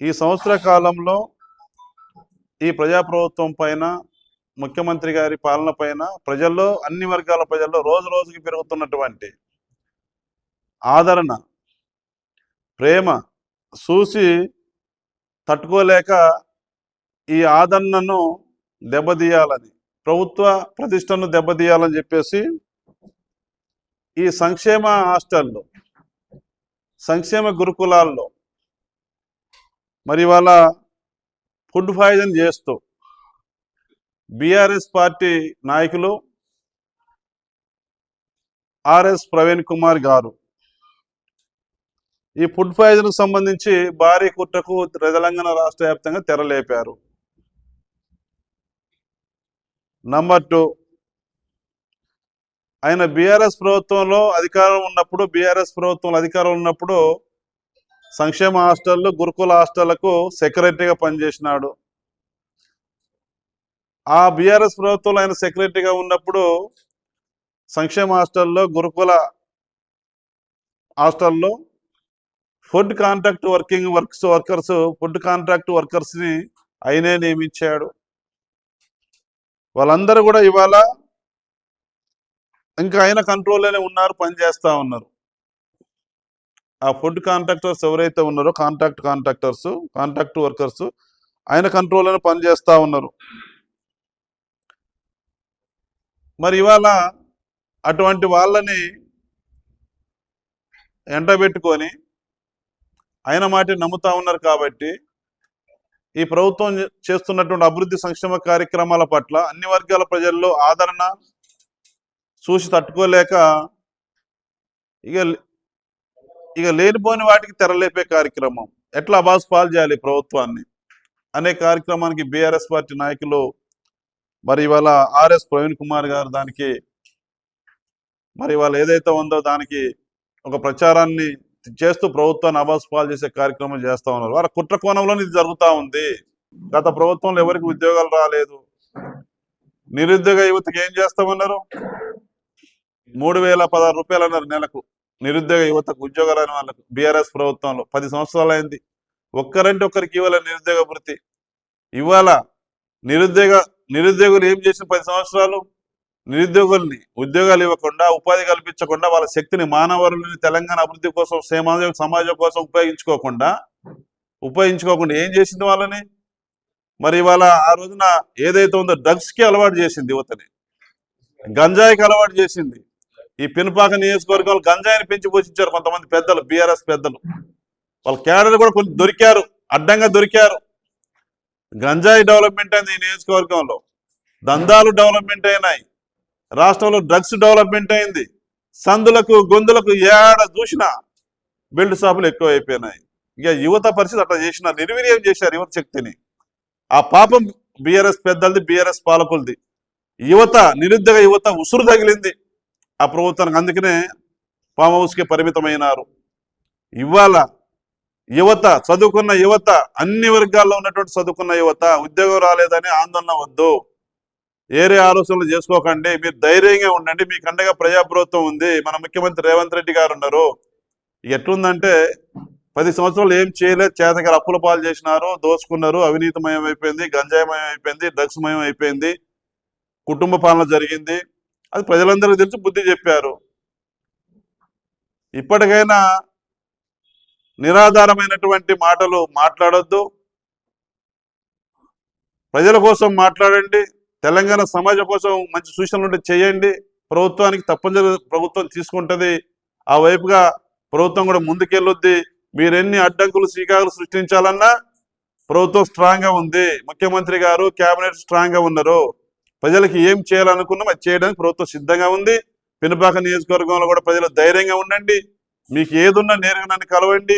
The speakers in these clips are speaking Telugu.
ఈ సంవత్సర కాలంలో ఈ ప్రజాప్రభుత్వం పైన ముఖ్యమంత్రి గారి పాలన పైన ప్రజల్లో అన్ని వర్గాల ప్రజల్లో రోజు రోజుకి పెరుగుతున్నటువంటి ఆదరణ, ప్రేమ చూసి తట్టుకోలేక ఈ ఆదరణను దెబ్బతీయాలని, ప్రభుత్వ ప్రతిష్టను దెబ్బతీయాలని చెప్పేసి ఈ సంక్షేమ హాస్టల్లో, సంక్షేమ గురుకులాల్లో మరి వాళ్ళ ఫుడ్ పాయిజన్ చేస్తూ బీఆర్ఎస్ పార్టీ నాయకులు ఆర్ఎస్ ప్రవీణ్ కుమార్ గారు ఈ ఫుడ్ పాయిజన్కు సంబంధించి భారీ కుట్రకు తెలంగాణ రాష్ట్ర వ్యాప్తంగా తెరలేపారు. నంబర్ 2, ఆయన బీఆర్ఎస్ ప్రభుత్వంలో అధికారం ఉన్నప్పుడు సంక్షేమ హాస్టళ్ళు, గురుకుల హాస్టళ్లకు సెక్రటరీగా పనిచేసినాడు. ఆ బీఆర్ఎస్ ప్రభుత్వంలో ఆయన సెక్రటరీగా ఉన్నప్పుడు సంక్షేమ హాస్టల్లో, గురుకుల హాస్టల్లో ఫుడ్ కాంట్రాక్ట్ వర్కర్స్ని ఆయనే నియమించాడు. వాళ్ళందరూ కూడా ఇవాళ ఇంకా ఆయన కంట్రోల్లోనే ఉన్నారు, పనిచేస్తూ ఉన్నారు. ఆ ఫుడ్ కాంట్రాక్టర్స్ ఎవరైతే ఉన్నారో కాంట్రాక్ట్ వర్కర్స్ ఆయన కంట్రోల్లోనే పనిచేస్తూ ఉన్నారు. మరి ఇవాళ అటువంటి వాళ్ళని ఎండబెట్టుకొని ఆయన మాట నమ్ముతా ఉన్నారు. కాబట్టి ఈ ప్రభుత్వం చేస్తున్నటువంటి అభివృద్ధి సంక్షేమ కార్యక్రమాల పట్ల అన్ని వర్గాల ప్రజల్లో ఆదరణ చూసి తట్టుకోలేక ఇక లేనిపోని వాటికి తెరలేపే కార్యక్రమం, ఎట్లా అబాస్ పాలు చేయాలి ప్రభుత్వాన్ని అనే కార్యక్రమానికి బీఆర్ఎస్ పార్టీ నాయకులు మరి ఇవాళ ఆర్ఎస్ ప్రవీణ్ కుమార్ గారు దానికి మరి ఇవాళ ఏదైతే ఉందో దానికి ఒక ప్రచారాన్ని చేస్తూ ప్రభుత్వాన్ని అబాస్ పాలు చేసే కార్యక్రమం చేస్తూ ఉన్నారు. వారి కుట్ర కోణంలో ఇది జరుగుతూ ఉంది. గత ప్రభుత్వంలో ఎవరికి ఉద్యోగాలు రాలేదు. నిరుద్యోగ యువతకి ఏం చేస్తామన్నారు? 3016 రూపాయలు అన్నారు నెలకు. నిరుద్యోగ యువతకు ఉద్యోగాలు అయిన వాళ్ళకు బీఆర్ఎస్ ప్రభుత్వంలో 10 సంవత్సరాలు అయింది. ఒక్కరంటే ఒక్కరికి ఇవ్వాలి నిరుద్యోగ వృత్తి. ఇవాళ నిరుద్యోగులు ఏం చేసిన 10 సంవత్సరాలు? నిరుద్యోగుల్ని ఉద్యోగాలు ఇవ్వకుండా, ఉపాధి కల్పించకుండా, వాళ్ళ శక్తిని, మానవ వనరులని తెలంగాణ అభివృద్ధి కోసం, సమాజం కోసం ఉపయోగించుకోకుండా ఏం చేసింది వాళ్ళని? మరి ఇవాళ ఆ రోజున ఏదైతే ఉందో డ్రగ్స్కి అలవాటు చేసింది, యువతని గంజాయికి అలవాటు చేసింది. ఈ పినపాక నియోజకవర్గంలో గంజాయిని పెంచి పోషించారు కొంతమంది పెద్దలు, బీఆర్ఎస్ పెద్దలు. వాళ్ళ క్యాడర్లు కూడా కొన్ని దొరికారు, అడ్డంగా దొరికారు. గంజాయి డెవలప్మెంట్ అయింది ఈ నియోజకవర్గంలో, దందాలు డెవలప్మెంట్ అయినాయి, రాష్ట్రంలో డ్రగ్స్ డెవలప్మెంట్ అయింది. సందులకు గొంతులకు ఏడ చూసినా బెల్ట్ షాపులు ఎక్కువ అయిపోయినాయి. ఇక యువత పరిస్థితి అట్లా చేసినారు, నిర్వీర్యం చేశారు యువత శక్తిని. ఆ పాపం బీఆర్ఎస్ పెద్దలది, బీఆర్ఎస్ పాలకులది. నిరుద్యోగ యువత ఉసురు తగిలింది ఆ ప్రభుత్వానికి. అందుకనే ఫామ్ హౌస్కి పరిమితమైనారు. ఇవాళ చదువుకున్న యువత, అన్ని వర్గాల్లో ఉన్నటువంటి చదువుకున్న యువత ఉద్యోగం రాలేదని ఆందోళన వద్దు, ఏరే ఆలోచనలు చేసుకోకండి, మీరు ధైర్యంగా ఉండండి. మీకు అండగా ప్రజాప్రభుత్వం ఉంది, మన ముఖ్యమంత్రి రేవంత్ రెడ్డి గారు ఉన్నారు. ఎట్లుందంటే 10 సంవత్సరాలు ఏం చేయలేదు, చేతగారు అప్పుల పాలు చేసినారు, దోచుకున్నారు, అవినీతిమయం అయిపోయింది, గంజాయమయం అయిపోయింది, డ్రగ్స్ మయం అయిపోయింది, కుటుంబ పాలన జరిగింది. అది ప్రజలందరికీ తెలిసి బుద్ధి చెప్పారు. ఇప్పటికైనా నిరాధారమైనటువంటి మాటలు మాట్లాడొద్దు, ప్రజల కోసం మాట్లాడండి, తెలంగాణ సమాజం కోసం మంచి సూచనలు ఉంటే చేయండి. ప్రభుత్వానికి తప్పనిసరి ప్రభుత్వం తీసుకుంటుంది, ఆ వైపుగా ప్రభుత్వం కూడా ముందుకెళ్ళొద్ది. మీరెన్ని అడ్డంకులు శ్రీకాకులు సృష్టించాలన్నా ప్రభుత్వం స్ట్రాంగ్గా ఉంది, ముఖ్యమంత్రి గారు క్యాబినెట్ స్ట్రాంగ్గా ఉన్నారు. ప్రజలకు ఏం చేయాలనుకున్నాం అది చేయడానికి ప్రభుత్వం సిద్ధంగా ఉంది. పినపాక నియోజకవర్గంలో కూడా ప్రజలు ధైర్యంగా ఉండండి, మీకు ఏదున్నా నేరుగా నన్ను కలవండి,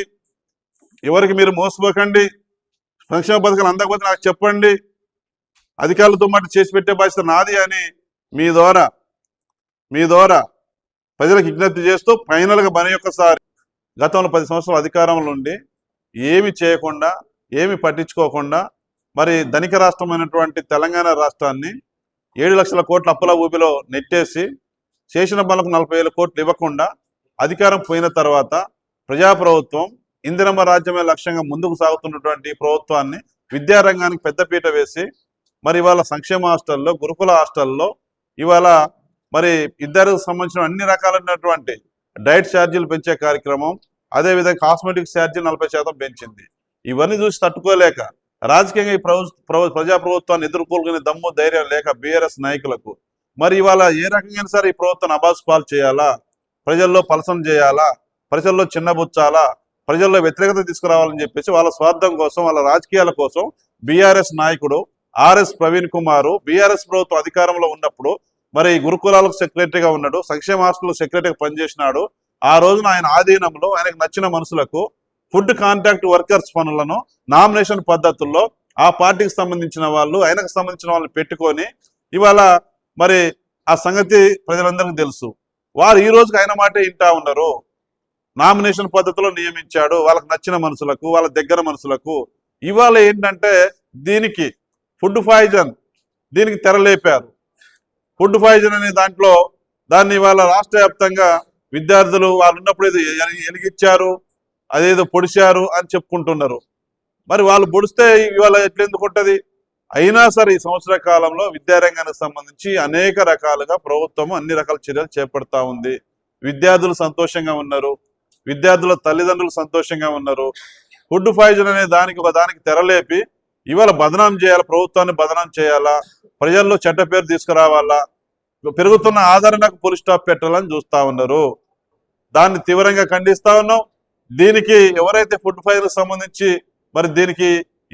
ఎవరికి మీరు మోసపోకండి, సంక్షేమ పథకాలు అందకపోతే నాకు చెప్పండి, అధికారులతో మాట చేసి పెట్టే బాధ్యత నాది అని మీ ద్వారా ప్రజలకు విజ్ఞప్తి చేస్తూ ఫైనల్గా మన యొక్కసారి గతంలో 10 సంవత్సరాల అధికారంలో ఉండి ఏమి చేయకుండా, ఏమి పట్టించుకోకుండా మరి ధనిక రాష్ట్రమైనటువంటి తెలంగాణ రాష్ట్రాన్ని 7 లక్షల కోట్ల అప్పుల ఊబిలో నెట్టేసి చేసిన పనులకు 40,000 కోట్లు ఇవ్వకుండా అధికారం పోయిన తర్వాత ప్రజాప్రభుత్వం ఇందిరమ్మ రాజ్యమే లక్ష్యంగా ముందుకు సాగుతున్నటువంటి ప్రభుత్వాన్ని విద్యారంగానికి పెద్దపీట వేసి మరి ఇవాళ సంక్షేమ హాస్టల్లో, గురుకుల హాస్టల్లో ఇవాళ మరి ఇద్దరికి సంబంధించిన అన్ని రకాలైనటువంటి డైట్ ఛార్జీలు పెంచే కార్యక్రమం, అదేవిధంగా కాస్మెటిక్ ఛార్జీలు 40% పెంచింది. ఇవన్నీ చూసి తట్టుకోలేక రాజకీయంగా ఈ ప్రజాప్రభుత్వాన్ని ఎదుర్కోలుకునే దమ్ము ధైర్యం లేక బీఆర్ఎస్ నాయకులకు మరి ఇవాళ ఏ రకంగా సరే ఈ ప్రభుత్వాన్ని అబాస్ పాలు చేయాలా, ప్రజల్లో పలసం చేయాలా, ప్రజల్లో చిన్నబుచ్చాలా, ప్రజల్లో వ్యతిరేకత తీసుకురావాలని చెప్పేసి వాళ్ళ స్వార్థం కోసం, వాళ్ళ రాజకీయాల కోసం బీఆర్ఎస్ నాయకుడు ఆర్ఎస్ ప్రవీణ్ కుమార్ బీఆర్ఎస్ ప్రభుత్వం అధికారంలో ఉన్నప్పుడు మరి గురుకులాలకు సెక్రటరీగా ఉన్నాడు, సంక్షేమ హాస్టల్ సెక్రటరీగా పనిచేసినాడు. ఆ రోజున ఆయన ఆధీనంలో ఆయనకు నచ్చిన మనుషులకు ఫుడ్ కాంట్రాక్ట్ వర్కర్స్ పనులను నామినేషన్ పద్ధతుల్లో ఆ పార్టీకి సంబంధించిన వాళ్ళు, ఆయనకు సంబంధించిన వాళ్ళని పెట్టుకొని ఇవాళ మరి ఆ సంగతి ప్రజలందరికీ తెలుసు. వారు ఈ రోజుకి ఆయన మాటే వింటా ఉన్నారు. నామినేషన్ పద్ధతిలో నియమించాడు వాళ్ళకి నచ్చిన మనుషులకు, వాళ్ళ దగ్గర మనుషులకు. ఇవాళ ఏంటంటే దీనికి ఫుడ్ పాయిజన్, దీనికి తెరలేపారు. ఫుడ్ పాయిజన్ అనే దాంట్లో దాన్ని ఇవాళ రాష్ట్ర వ్యాప్తంగా విద్యార్థులు వాళ్ళు ఉన్నప్పుడు ఏదో ఎలిగిచ్చారు, అదేదో పొడిచారు అని చెప్పుకుంటున్నారు. మరి వాళ్ళు పొడిస్తే ఇవాళ ఎట్లెందుకు ఉంటుంది? అయినా సరే ఈ సంవత్సర కాలంలో విద్యారంగానికి సంబంధించి అనేక రకాలుగా ప్రభుత్వం అన్ని రకాల చర్యలు చేపడతా ఉంది. విద్యార్థులు సంతోషంగా ఉన్నారు, విద్యార్థుల తల్లిదండ్రులు సంతోషంగా ఉన్నారు. ఫుడ్ పాయిజన్ అనే దానికి తెరలేపి ఇవాళ బదనాం చేయాలా, ప్రభుత్వాన్ని బదనాం చేయాలా, ప్రజల్లో చెడ్డ పేరు తీసుకురావాలా, పెరుగుతున్న ఆదరణకు ఫుల్ స్టాప్ పెట్టాలని చూస్తా ఉన్నారు. దాన్ని తీవ్రంగా ఖండిస్తా ఉన్నాం. దీనికి ఎవరైతే ఫుడ్ పాయిజన్ సంబంధించి మరి దీనికి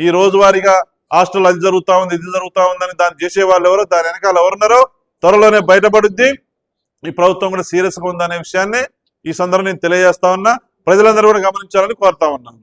ఈ రోజువారీగా హాస్టల్ అది జరుగుతా ఉంది, ఇది జరుగుతా ఉందని దాన్ని చేసే వాళ్ళు ఎవరో, దాని వెనకాల ఎవరున్నారో త్వరలోనే బయటపడుద్ది. ఈ ప్రభుత్వం కూడా సీరియస్గా ఉందనే విషయాన్ని ఈ సందర్భంగా నేను తెలియజేస్తా ఉన్నా. ప్రజలందరూ కూడా గమనించాలని కోరుతా ఉన్నాను.